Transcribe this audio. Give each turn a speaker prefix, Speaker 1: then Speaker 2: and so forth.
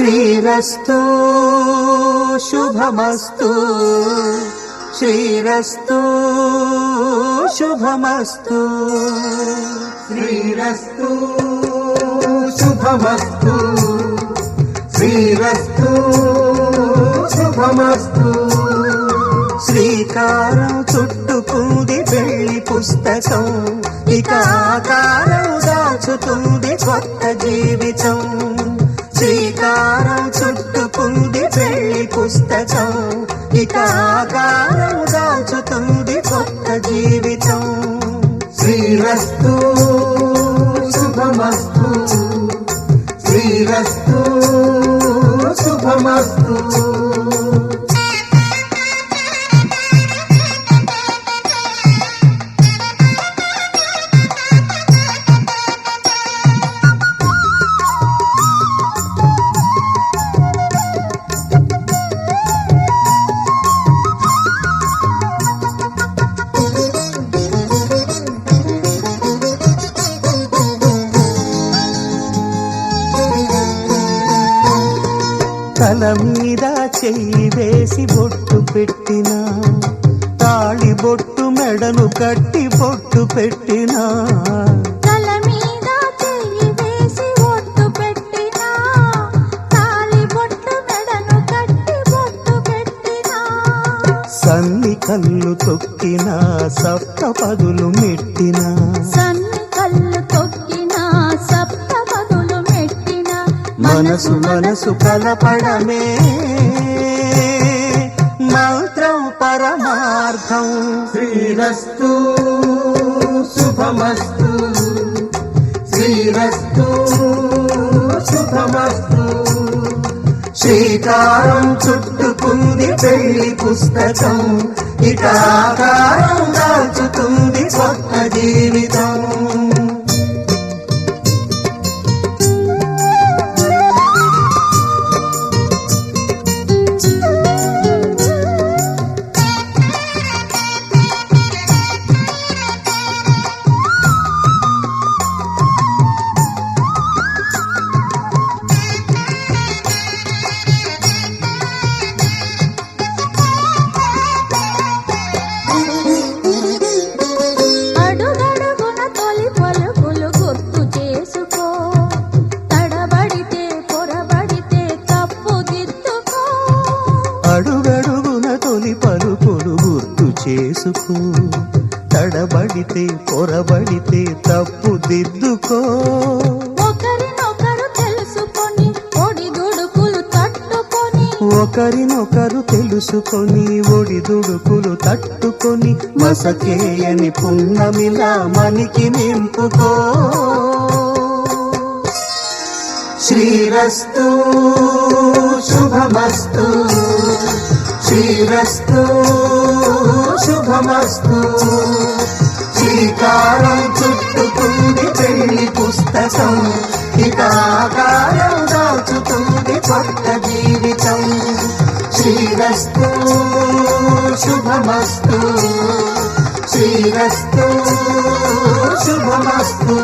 Speaker 1: శ్రీరస్తు శుభమస్తు శ్రీరస్తు శుభమస్తు
Speaker 2: శ్రీరస్తు శుభమస్తు శ్రీరస్తు శుభమస్తు
Speaker 1: శ్రీకారం చుట్టుకుంది పెళ్లి పుస్తకం ఇక ఆకారం దాచుతుంది కొత్త జీవితం శ్రీకారం చుట్టుకుంది పెళ్లి పుస్తకం ఇక ఆకారం దాచుతుంది కొత్త జీవితం
Speaker 2: శ్రీరస్తు శుభమస్తు శ్రీరస్తు శుభమస్తు
Speaker 1: తల మీద చెయ్యి వేసి బొట్టు పెట్టినా తాళి బొట్టు మెడను కట్టి బొట్టు పెట్టినా
Speaker 3: తల మీద చెయ్యి వేసి బొట్టు పెట్టినా తాళి బొట్టు మెడను కట్టి బొట్టు పెట్టినా
Speaker 1: సన్ని కళ్ళు తొక్కినా సప్త పదులు మెట్టినా
Speaker 3: సన్ని కళ్ళు తొక్కినా సప్త పదులు మెట్టినా
Speaker 1: మనసు మనసు కలపడమే మంత్రం పరమార్థం
Speaker 2: శ్రీరస్తు శుభమస్తు శ్రీరస్తు శుభమస్తు
Speaker 1: శ్రీకారం చుట్టుకుంది పెళ్లి పుస్తకం ఇక ఆకారం దాచుతుంది కొత్త జీవితం
Speaker 3: అడుగడుగున తొలి పలుకులు గుర్తు చేసుకో తడబడితే పొరబడితే తప్పు దిద్దుకో
Speaker 1: అడుగడుగున తొలి పలుకులు గుర్తు చేసుకో తడబడితే పొరబడితే తప్పు దిద్దుకో
Speaker 3: ఒకరినొకరు తెలుసుకొని ఒడిదుడుకులు తట్టుకొని
Speaker 1: ఒకరినొకరు తెలుసుకొని ఒడిదుడుకులు తట్టుకొని మసకేయని పున్నమిలా మనికి నింపుకో శ్రీరస్తు శుభమస్తు శ్రీరస్తు శుభమస్తు శ్రీకారం చుట్టుకుంది పెళ్లి పుస్తకం ఇక ఆకారం దాచుతుంది కొత్త జీవితం శ్రీరస్తు శుభమస్తు శ్రీరస్తు శుభమస్తు